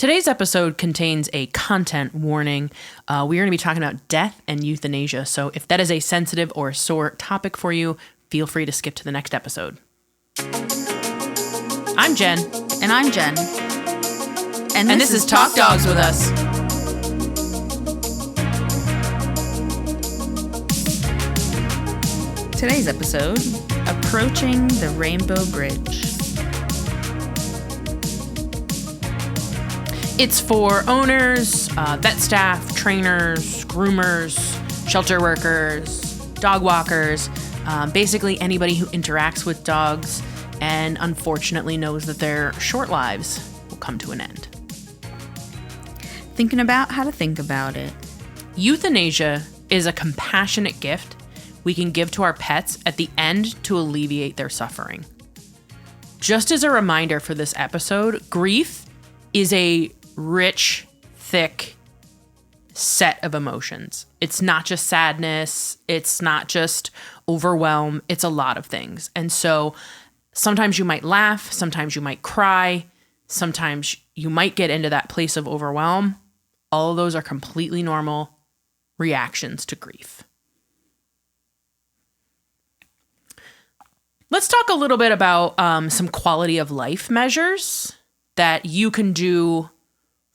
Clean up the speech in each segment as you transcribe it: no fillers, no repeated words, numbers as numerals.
Today's episode contains a content warning. We are going to be talking about death and euthanasia. So if that is a sensitive or sore topic for you, feel free to skip to the next episode. I'm Jen. And I'm Jen. And this is Talk Dogs with Us. Today's episode, Approaching the Rainbow Bridge. It's for owners, vet staff, trainers, groomers, shelter workers, dog walkers, basically anybody who interacts with dogs and unfortunately knows that their short lives will come to an end. Thinking about how to think about it. Euthanasia is a compassionate gift we can give to our pets at the end to alleviate their suffering. Just as a reminder for this episode, grief is a rich, thick set of emotions. It's not just sadness. It's not just overwhelm. It's a lot of things. And so sometimes you might laugh. Sometimes you might cry. Sometimes you might get into that place of overwhelm. All of those are completely normal reactions to grief. Let's talk a little bit about some quality of life measures that you can do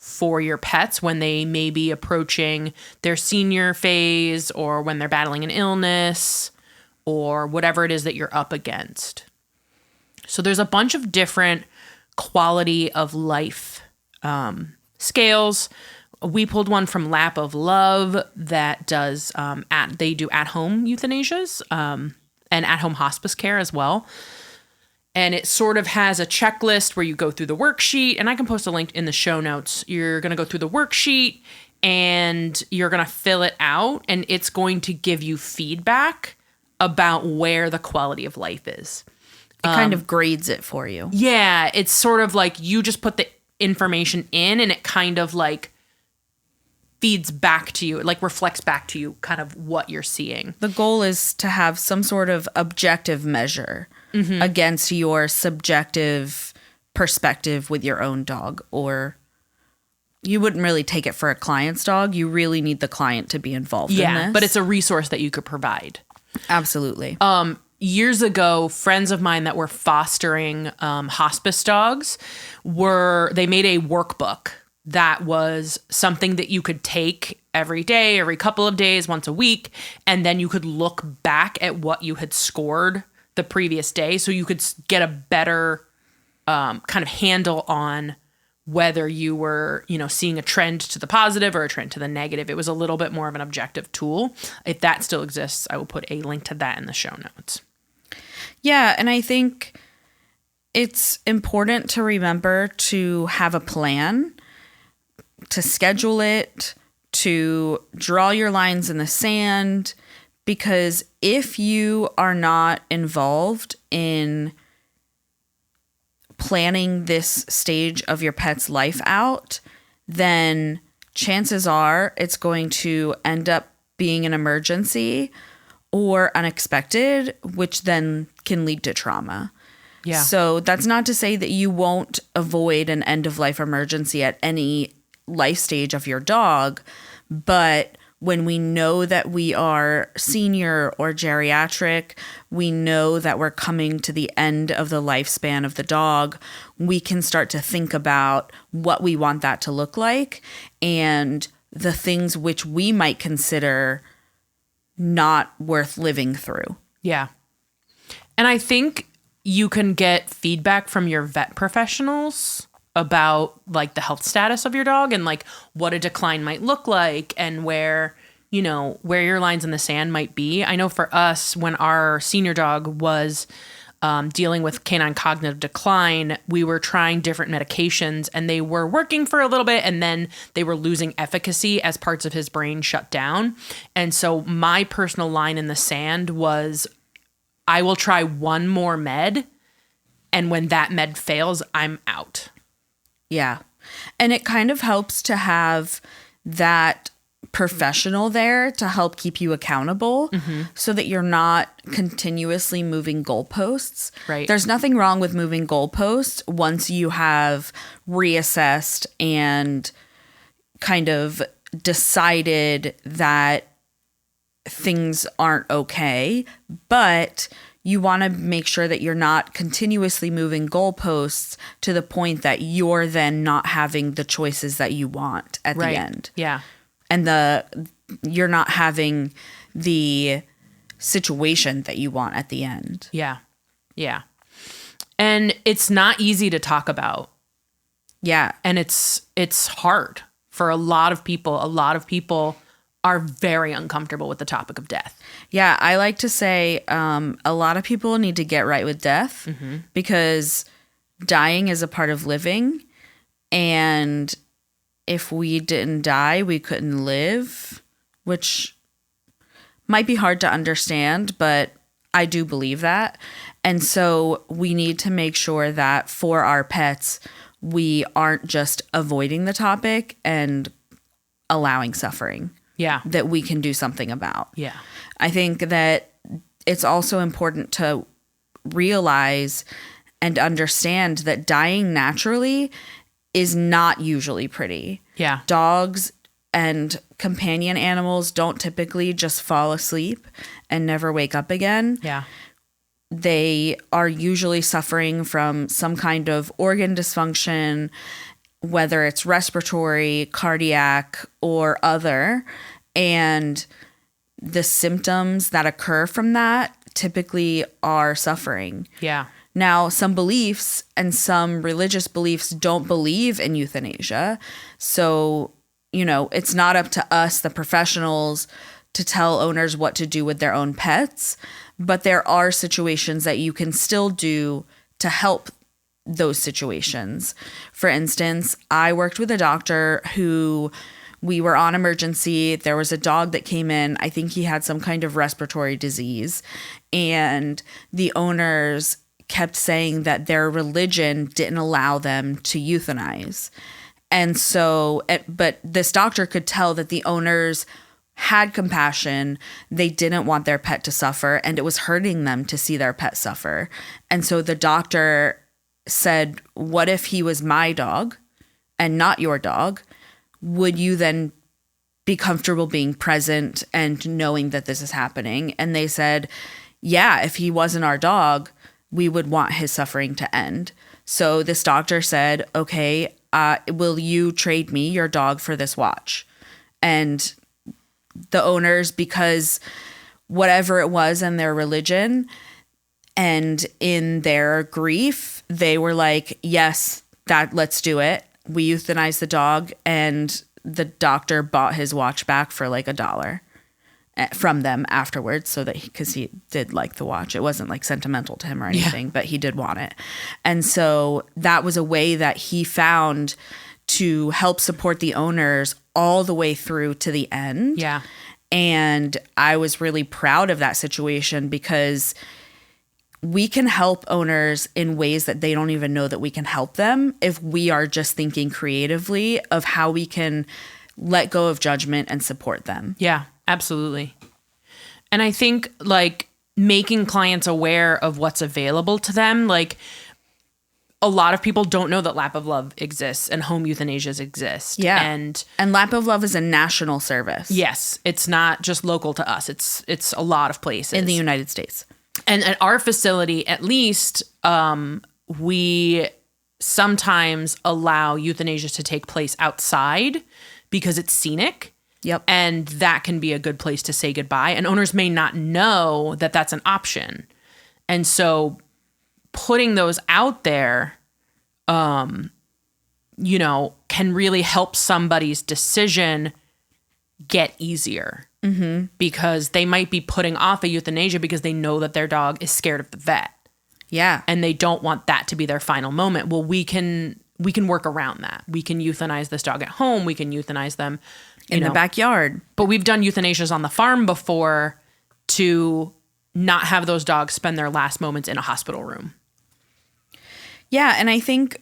for your pets when they may be approaching their senior phase or when they're battling an illness or whatever it is that you're up against. So there's a bunch of different quality of life scales. We pulled one from Lap of Love that does they do at-home euthanasias and at-home hospice care as well. And it sort of has a checklist where you go through the worksheet, and I can post a link in the show notes. You're going to go through the worksheet and you're going to fill it out, and it's going to give you feedback about where the quality of life is. It kind of grades it for you. Yeah, it's sort of like you just put the information in and it kind of like feeds back to you. It like reflects back to you kind of what you're seeing. The goal is to have some sort of objective measure against your subjective perspective with your own dog. Or you wouldn't really take it for a client's dog. You really need the client to be involved in this. Yeah, but it's a resource that you could provide. Absolutely. Years ago, friends of mine that were fostering hospice dogs they made a workbook that was something that you could take every day, every couple of days, once a week, and then you could look back at what you had scored the previous day so you could get a better kind of handle on whether you were, seeing a trend to the positive or a trend to the negative. It was a little bit more of an objective tool. If that still exists, I will put a link to that in the show notes. Yeah, and I think it's important to remember to have a plan, to schedule it, to draw your lines in the sand, because if you are not involved in planning this stage of your pet's life out, then chances are it's going to end up being an emergency or unexpected, which then can lead to trauma. Yeah. So that's not to say that you won't avoid an end-of-life emergency at any life stage of your dog, but when we know that we are senior or geriatric, we know that we're coming to the end of the lifespan of the dog, we can start to think about what we want that to look like and the things which we might consider not worth living through. Yeah. And I think you can get feedback from your vet professionals about like the health status of your dog and like what a decline might look like and where your lines in the sand might be. I know for us, when our senior dog was dealing with canine cognitive decline, we were trying different medications and they were working for a little bit and then they were losing efficacy as parts of his brain shut down. And so my personal line in the sand was, I will try one more med, and when that med fails, I'm out. Yeah. And it kind of helps to have that professional there to help keep you accountable so that you're not continuously moving goalposts. Right. There's nothing wrong with moving goalposts once you have reassessed and kind of decided that things aren't okay, but you want to make sure that you're not continuously moving goalposts to the point that you're then not having the choices that you want at the end. Yeah. And you're not having the situation that you want at the end. Yeah. Yeah. And it's not easy to talk about. Yeah. And it's hard for a lot of people. A lot of people are very uncomfortable with the topic of death. Yeah. I like to say a lot of people need to get right with death because dying is a part of living. And if we didn't die, we couldn't live, which might be hard to understand, but I do believe that. And so we need to make sure that for our pets, we aren't just avoiding the topic and allowing suffering. Yeah. That we can do something about. Yeah. I think that it's also important to realize and understand that dying naturally is not usually pretty. Yeah. Dogs and companion animals don't typically just fall asleep and never wake up again. Yeah. They are usually suffering from some kind of organ dysfunction, whether it's respiratory, cardiac, or other. And the symptoms that occur from that typically are suffering. Yeah. Now, some beliefs and some religious beliefs don't believe in euthanasia. So, it's not up to us, the professionals, to tell owners what to do with their own pets. But there are situations that you can still do to help those situations. For instance, I worked with a doctor who we were on emergency. There was a dog that came in. I think he had some kind of respiratory disease. And the owners kept saying that their religion didn't allow them to euthanize. And so, but this doctor could tell that the owners had compassion. They didn't want their pet to suffer, and it was hurting them to see their pet suffer. And so the doctor said, what if he was my dog and not your dog? Would you then be comfortable being present and knowing that this is happening? And they said, yeah, if he wasn't our dog, we would want his suffering to end. So this doctor said, okay, will you trade me your dog for this watch? And the owners, because whatever it was in their religion and in their grief, they were like, yes, let's do it. We euthanized the dog, and the doctor bought his watch back for like $1 from them afterwards, so that because he did like the watch. It wasn't like sentimental to him or anything, but he did want it. And so that was a way that he found to help support the owners all the way through to the end. Yeah. And I was really proud of that situation because we can help owners in ways that they don't even know that we can help them if we are just thinking creatively of how we can let go of judgment and support them. Yeah, absolutely. And I think like making clients aware of what's available to them, like a lot of people don't know that Lap of Love exists and home euthanasias exist. Yeah. And Lap of Love is a national service. Yes. It's not just local to us. It's a lot of places. In the United States. And at our facility, at least, we sometimes allow euthanasia to take place outside because it's scenic. Yep. And that can be a good place to say goodbye. And owners may not know that that's an option. And so putting those out there, can really help somebody's decision get easier. Mm-hmm. Because they might be putting off a euthanasia because they know that their dog is scared of the vet. Yeah. And they don't want that to be their final moment. Well, we can work around that. We can euthanize this dog at home. We can euthanize them in the backyard. But we've done euthanasias on the farm before to not have those dogs spend their last moments in a hospital room. Yeah. And I think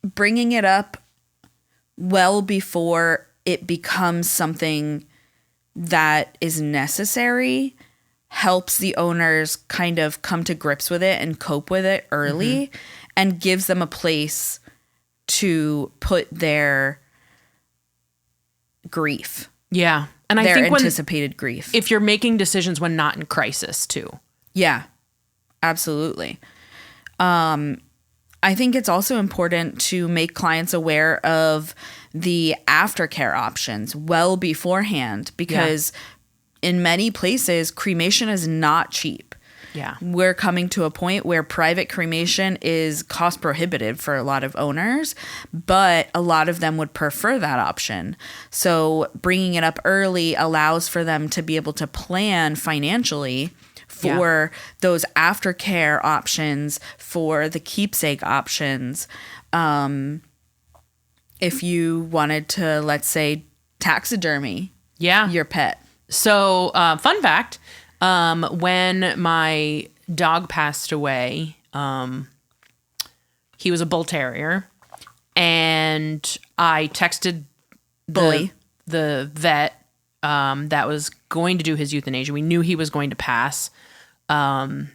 bringing it up well before it becomes something that is necessary, helps the owners kind of come to grips with it and cope with it early, and gives them a place to put their grief. Yeah. And I their think anticipated grief. if you're making decisions when not in crisis too. Yeah, absolutely. I think it's also important to make clients aware of the aftercare options well beforehand, because in many places, cremation is not cheap. Yeah. We're coming to a point where private cremation is cost prohibitive for a lot of owners, but a lot of them would prefer that option. So bringing it up early allows for them to be able to plan financially for those aftercare options, for the keepsake options. If you wanted to, let's say, taxidermy your pet. So, fun fact, when my dog passed away, he was a bull terrier, and I texted the vet that was going to do his euthanasia. We knew he was going to pass. And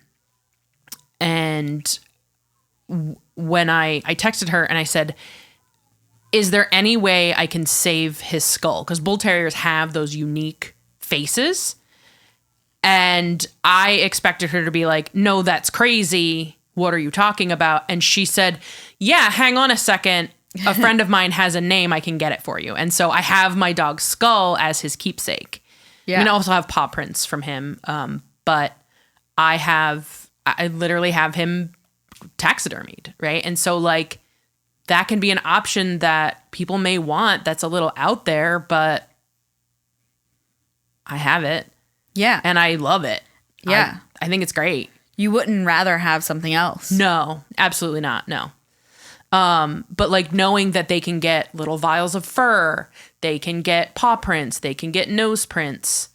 when I texted her and I said, is there any way I can save his skull? Because bull terriers have those unique faces. And I expected her to be like, no, that's crazy. What are you talking about? And she said, yeah, hang on a second. A friend of mine has a name. I can get it for you. And so I have my dog's skull as his keepsake. Yeah. I mean, I also have paw prints from him. But I literally have him taxidermied, right? And so like that can be an option that people may want that's a little out there, but I have it. Yeah. And I love it. Yeah. I think it's great. You wouldn't rather have something else. No, absolutely not. No. But like knowing that they can get little vials of fur, they can get paw prints, they can get nose prints.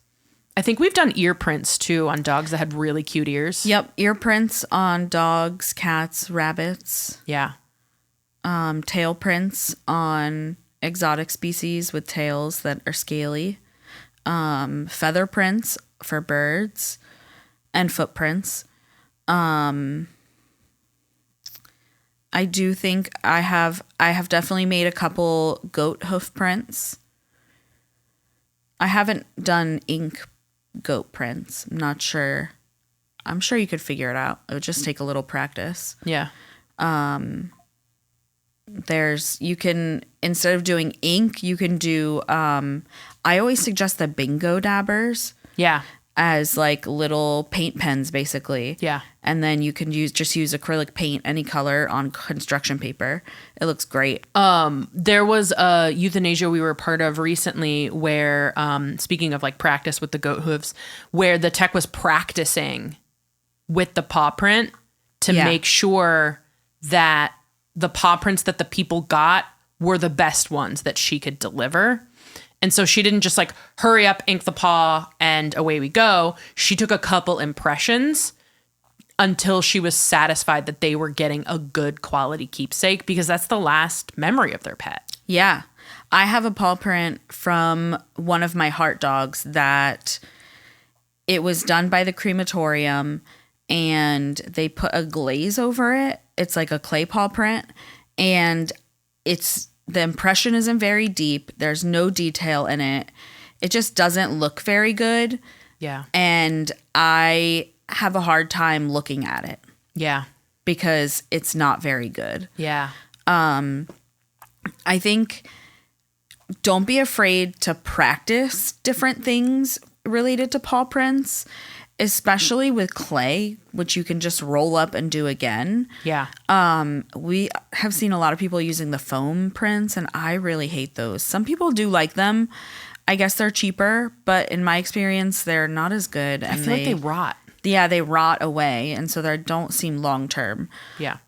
I think we've done ear prints too on dogs that had really cute ears. Yep. Ear prints on dogs, cats, rabbits. Yeah. Tail prints on exotic species with tails that are scaly. Feather prints for birds, and footprints. I do think I have definitely made a couple goat hoof prints. I haven't done ink goat prints. I'm not sure. I'm sure you could figure it out. It would just take a little practice. Yeah. You can, instead of doing ink, you can do, I always suggest the bingo dabbers. Yeah. As like little paint pens, basically. Yeah. And then you can use acrylic paint, any color, on construction paper. It looks great. There was a euthanasia we were part of recently where, speaking of like practice with the goat hooves, where the tech was practicing with the paw print to make sure that the paw prints that the people got were the best ones that she could deliver. And so she didn't just like hurry up, ink the paw, and away we go. She took a couple impressions until she was satisfied that they were getting a good quality keepsake, because that's the last memory of their pet. Yeah. I have a paw print from one of my heart dogs that it was done by the crematorium, and they put a glaze over it. It's like a clay paw print, and the impression isn't very deep. There's no detail in it. It just doesn't look very good. Yeah. And I have a hard time looking at it. Yeah. Because it's not very good. Yeah. I think don't be afraid to practice different things related to paw prints, especially with clay, which you can just roll up and do again. Yeah. We have seen a lot of people using the foam prints, and I really hate those. Some people do like them. I guess they're cheaper, but in my experience, they're not as good. I feel like they rot. Yeah, they rot away, and so they don't seem long-term. Yeah.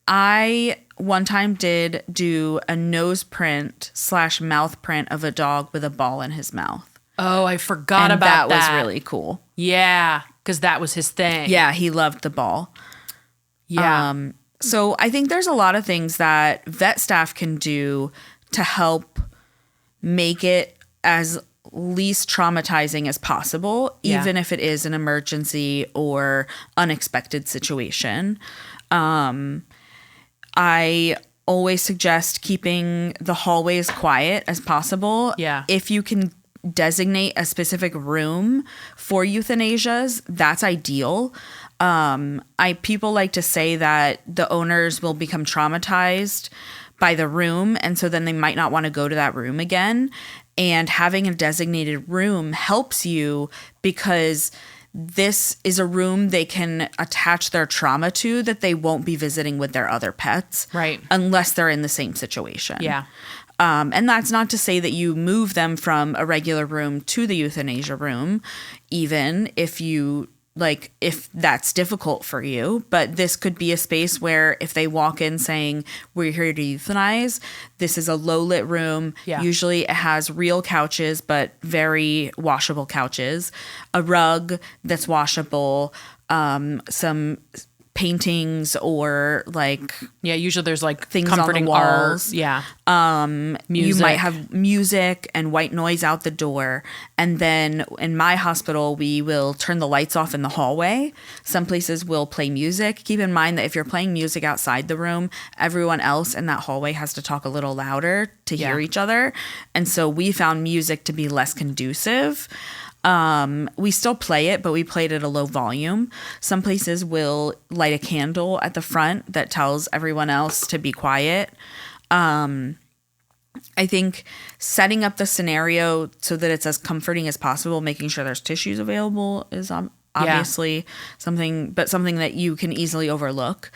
I one time did do a nose print / mouth print of a dog with a ball in his mouth. Oh, I forgot about that. That was really cool. Yeah, because that was his thing. Yeah, he loved the ball. Yeah. So I think there's a lot of things that vet staff can do to help make it as least traumatizing as possible, even if it is an emergency or unexpected situation. I always suggest keeping the hallways quiet as possible. Yeah. If you can designate a specific room for euthanasias, that's ideal. People like to say that the owners will become traumatized by the room, and so then they might not want to go to that room again. And having a designated room helps you because this is a room they can attach their trauma to that they won't be visiting with their other pets. Right. Unless they're in the same situation. Yeah. And that's not to say that you move them from a regular room to the euthanasia room, even if that's difficult for you. But this could be a space where if they walk in saying, we're here to euthanize, this is a low lit room. Yeah. Usually it has real couches, but very washable couches, a rug that's washable, some paintings or usually there's things comforting on the walls. Art. Music. You might have music and white noise out the door. And then in my hospital, we will turn the lights off in the hallway. Some places will play music. Keep in mind that if you're playing music outside the room, everyone else in that hallway has to talk a little louder to hear each other. And so we found music to be less conducive. We still play it, but we played at a low volume. Some places will light a candle at the front that tells everyone else to be quiet. I think setting up the scenario so that it's as comforting as possible, making sure there's tissues available is obviously something that you can easily overlook,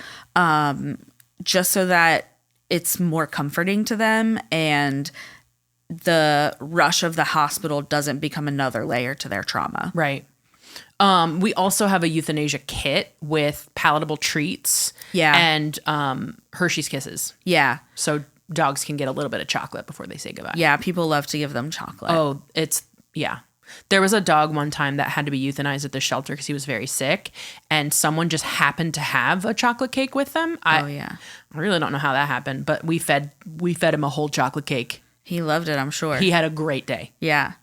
just so that it's more comforting to them and the rush of the hospital doesn't become another layer to their trauma. Right. We also have a euthanasia kit with palatable treats. Yeah. And Hershey's Kisses. Yeah. So dogs can get a little bit of chocolate before they say goodbye. Yeah. People love to give them chocolate. Oh, There was a dog one time that had to be euthanized at the shelter because he was very sick, and someone just happened to have a chocolate cake with them. I really don't know how that happened, but we fed him a whole chocolate cake. He loved it, I'm sure. He had a great day. Yeah.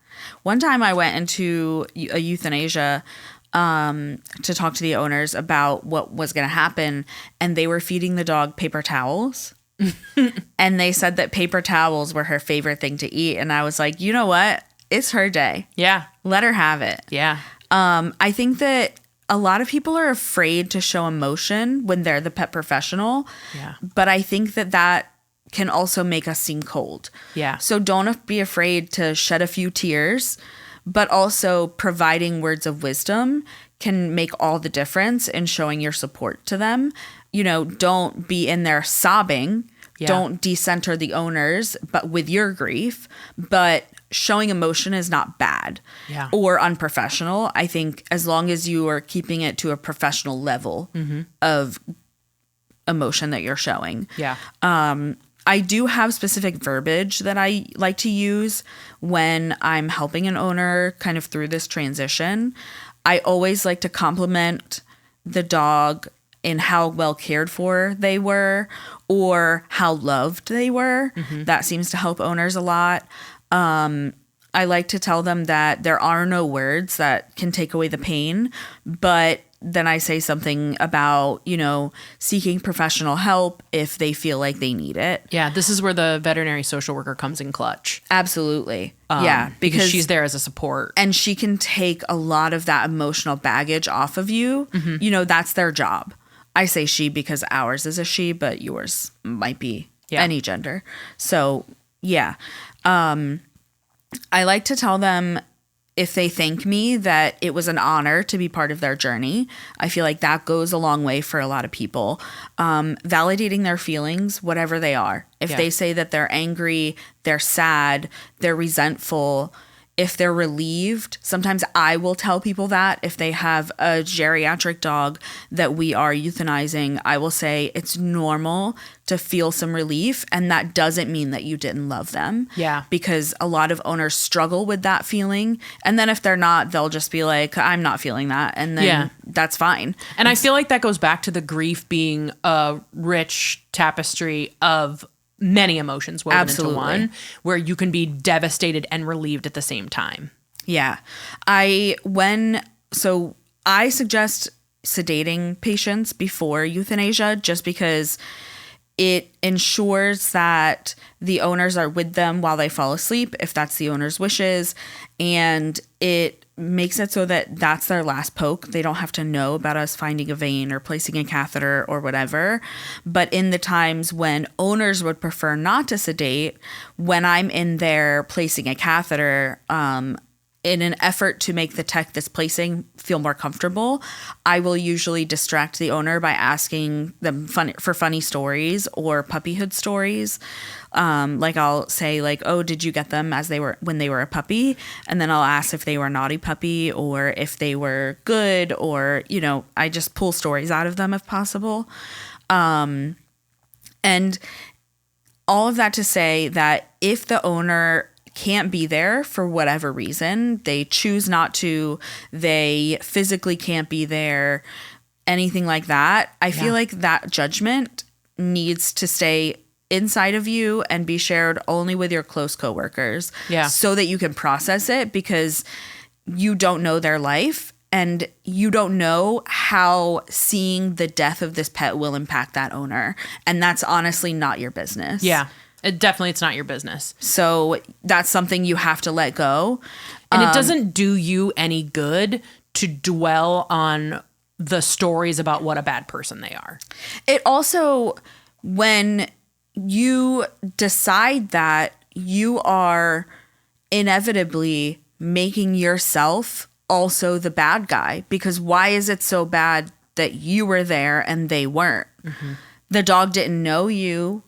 One time I went into a euthanasia to talk to the owners about what was going to happen, and they were feeding the dog paper towels. And they said that paper towels were her favorite thing to eat. And I was like, you know what? It's her day. Yeah. Let her have it. Yeah. I think that a lot of people are afraid to show emotion when they're the pet professional. Yeah. But I think that can also make us seem cold. Yeah. So don't be afraid to shed a few tears, but also providing words of wisdom can make all the difference in showing your support to them. Don't be in there sobbing. Yeah. Don't decenter the owners, but with your grief. But showing emotion is not bad or unprofessional. I think as long as you are keeping it to a professional level of emotion that you're showing. Yeah. I do have specific verbiage that I like to use when I'm helping an owner kind of through this transition. I always like to compliment the dog in how well cared for they were or how loved they were. That seems to help owners a lot. I like to tell them that there are no words that can take away the pain, but then I say something about, seeking professional help if they feel like they need it. Yeah, this is where the veterinary social worker comes in clutch. Absolutely. Because she's there as a support. And she can take a lot of that emotional baggage off of you. That's their job. I say she because ours is a she, but yours might be any gender. So, yeah. I like to tell them if they thank me that it was an honor to be part of their journey. I feel like that goes a long way for a lot of people. Validating their feelings, whatever they are. If they say that they're angry, they're sad, they're resentful, if they're relieved, sometimes I will tell people that if they have a geriatric dog that we are euthanizing, I will say it's normal to feel some relief. And that doesn't mean that you didn't love them. Yeah. Because a lot of owners struggle with that feeling. And then if they're not, they'll just be like, I'm not feeling that. And then that's fine. And I feel like that goes back to the grief being a rich tapestry of many emotions woven Absolutely. into one, where you can be devastated and relieved at the same time. Yeah. I suggest sedating patients before euthanasia just because it ensures that the owners are with them while they fall asleep, if that's the owner's wishes, and it makes it so that that's their last poke. They don't have to know about us finding a vein or placing a catheter or whatever. But in the times when owners would prefer not to sedate, when I'm in there placing a catheter, in an effort to make the tech that's placing feel more comfortable, I will usually distract the owner by asking them funny stories or puppyhood stories. Like I'll say like, oh, did you get them when they were a puppy? And then I'll ask if they were a naughty puppy or if they were good, or, I just pull stories out of them if possible. And all of that to say that if the owner can't be there for whatever reason, they choose not to, they physically can't be there, anything like that, I feel like that judgment needs to stay inside of you and be shared only with your close coworkers, so that you can process it, because you don't know their life and you don't know how seeing the death of this pet will impact that owner, and that's honestly not your business. It's not your business. So that's something you have to let go. And it doesn't do you any good to dwell on the stories about what a bad person they are. It also, when you decide that, you are inevitably making yourself also the bad guy, because why is it so bad that you were there and they weren't? Mm-hmm. The dog didn't know you,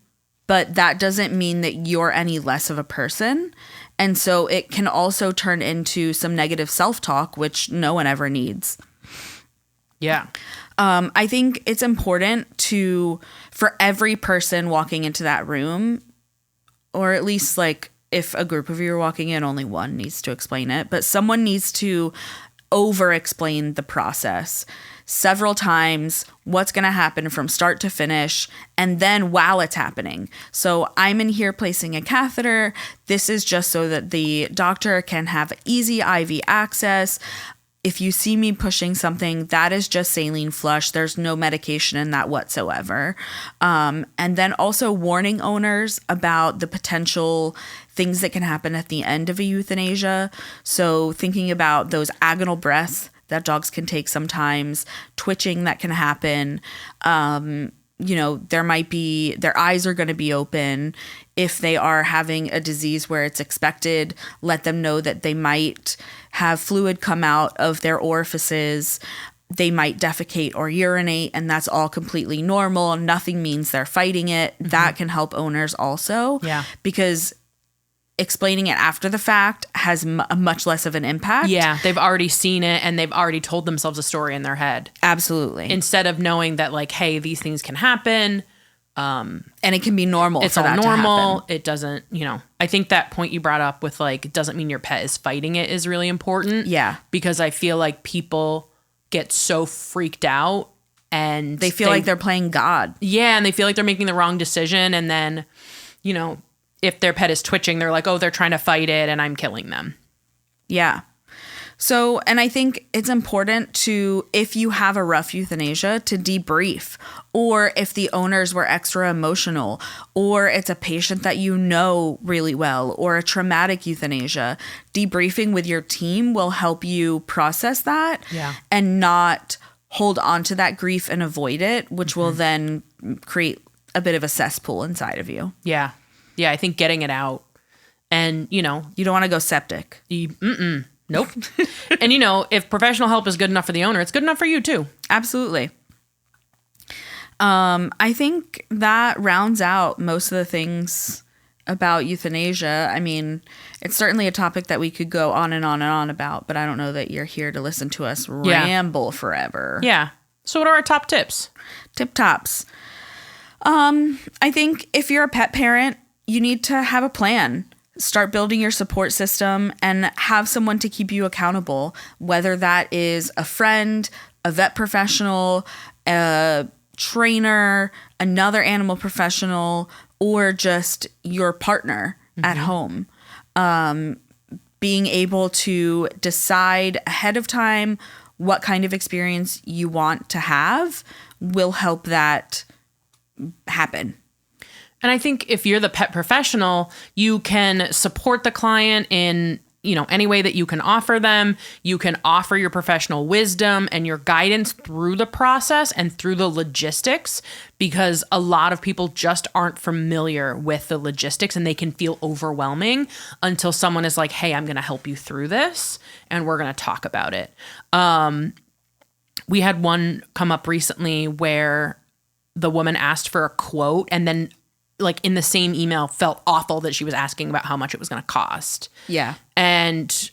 but that doesn't mean that you're any less of a person. And so it can also turn into some negative self-talk, which no one ever needs. Yeah. I think it's important for every person walking into that room, or at least like if a group of you are walking in, only one needs to explain it, but someone needs to over-explain the process several times, what's going to happen from start to finish, and then while it's happening. So I'm in here placing a catheter. This is just so that the doctor can have easy IV access. If you see me pushing something, that is just saline flush. There's no medication in that whatsoever. And then also warning owners about the potential things that can happen at the end of a euthanasia. So thinking about those agonal breaths that dogs can take sometimes, twitching that can happen. There might be, their eyes are going to be open. If they are having a disease where it's expected, let them know that they might have fluid come out of their orifices. They might defecate or urinate, and that's all completely normal. Nothing means they're fighting it. Mm-hmm. That can help owners also. Yeah. Because explaining it after the fact has much less of an impact. Yeah, they've already seen it and they've already told themselves a story in their head. Absolutely. Instead of knowing that, like, hey, these things can happen. And it can be normal. It's all normal. It doesn't, I think that point you brought up with, like, it doesn't mean your pet is fighting it is really important. Yeah. Because I feel like people get so freaked out and they feel like they're playing God. Yeah, and they feel like they're making the wrong decision. And then, if their pet is twitching, they're like, oh, they're trying to fight it and I'm killing them. Yeah. So, and I think it's important to, if you have a rough euthanasia, to debrief, or if the owners were extra emotional, or it's a patient that you know really well, or a traumatic euthanasia, debriefing with your team will help you process that and not hold on to that grief and avoid it, which will then create a bit of a cesspool inside of you. Yeah. Yeah, I think getting it out and, You don't want to go septic. Nope. And, if professional help is good enough for the owner, it's good enough for you too. Absolutely. I think that rounds out most of the things about euthanasia. I mean, it's certainly a topic that we could go on and on and on about, but I don't know that you're here to listen to us ramble forever. Yeah. So what are our top tips? Tip tops. I think if you're a pet parent, you need to have a plan. Start building your support system and have someone to keep you accountable, whether that is a friend, a vet professional, a trainer, another animal professional, or just your partner at home. Being able to decide ahead of time what kind of experience you want to have will help that happen. And I think if you're the pet professional, you can support the client in, any way that you can offer them. You can offer your professional wisdom and your guidance through the process and through the logistics, because a lot of people just aren't familiar with the logistics and they can feel overwhelming until someone is like, hey, I'm going to help you through this and we're going to talk about it. We had one come up recently where the woman asked for a quote and then in the same email felt awful that she was asking about how much it was going to cost. Yeah. And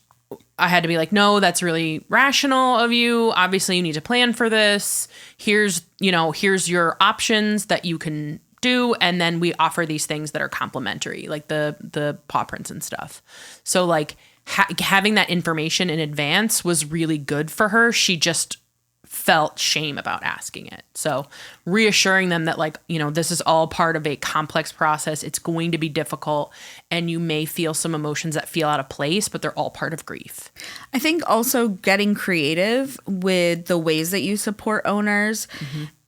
I had to be like, no, that's really rational of you. Obviously you need to plan for this. Here's your options that you can do. And then we offer these things that are complimentary, like the paw prints and stuff. So having that information in advance was really good for her. She just felt shame about asking it. So reassuring them that this is all part of a complex process. It's going to be difficult and you may feel some emotions that feel out of place, but they're all part of grief. I think also getting creative with the ways that you support owners,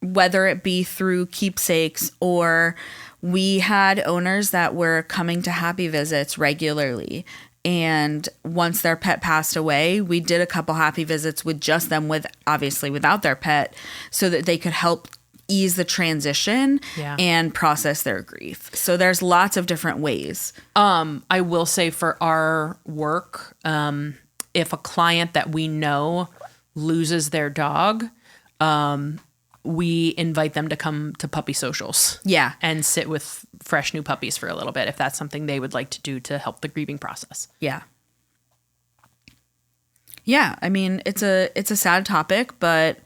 whether it be through keepsakes or we had owners that were coming to happy visits regularly. And once their pet passed away, we did a couple happy visits with just them, obviously without their pet, so that they could help ease the transition and process their grief. So there's lots of different ways. I will say for our work, if a client that we know loses their dog, we invite them to come to puppy socials. Yeah. And sit with fresh new puppies for a little bit if that's something they would like to do to help the grieving process. Yeah. Yeah. I mean, it's a sad topic, but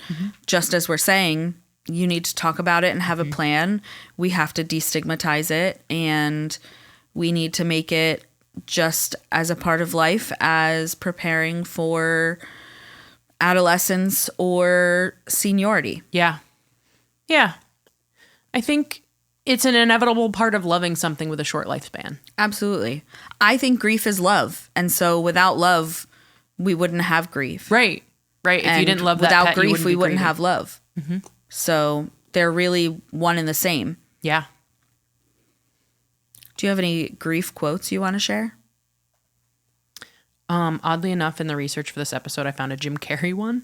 just as we're saying, you need to talk about it and have a plan. We have to destigmatize it and we need to make it just as a part of life as preparing for adolescence or seniority. Yeah. Yeah. I think it's an inevitable part of loving something with a short lifespan. Absolutely. I think grief is love. And so without love, we wouldn't have grief. Right. Right. If you didn't love that without pet, grief, we wouldn't grieving. have love. So they're really one and the same. Yeah. Do you have any grief quotes you want to share? Oddly enough, in the research for this episode, I found a Jim Carrey one.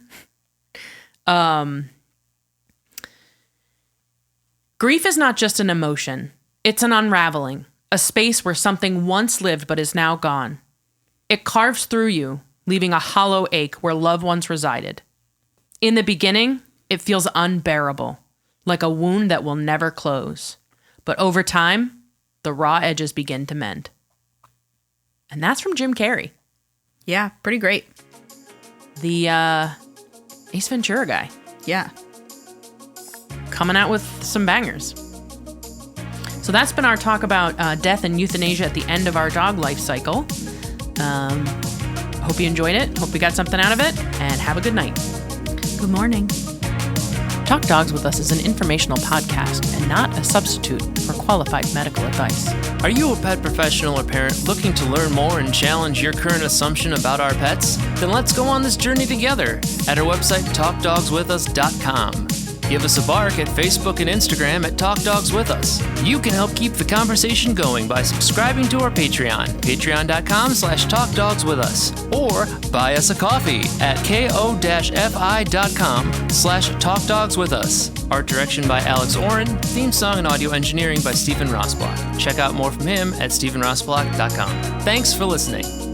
Grief is not just an emotion. It's an unraveling, a space where something once lived but is now gone. It carves through you, leaving a hollow ache where loved ones resided. In the beginning, it feels unbearable, like a wound that will never close. But over time, the raw edges begin to mend. And that's from Jim Carrey. Yeah, pretty great. The Ace Ventura guy. Yeah. Coming out with some bangers. So that's been our talk about death and euthanasia at the end of our dog life cycle. Hope you enjoyed it. Hope you got something out of it. And have a good night. Good morning. Talk Dogs With Us is an informational podcast and not a substitute for qualified medical advice. Are you a pet professional or parent looking to learn more and challenge your current assumption about our pets? Then let's go on this journey together at our website, talkdogswithus.com. Give us a bark at Facebook and Instagram at Talk Dogs With Us. You can help keep the conversation going by subscribing to our Patreon, patreon.com/talkdogswithus, or buy us a coffee at ko-fi.com/talkdogswithus. Art direction by Alex Oren, theme song and audio engineering by Stephen Rossblock. Check out more from him at stephenrossblock.com. Thanks for listening.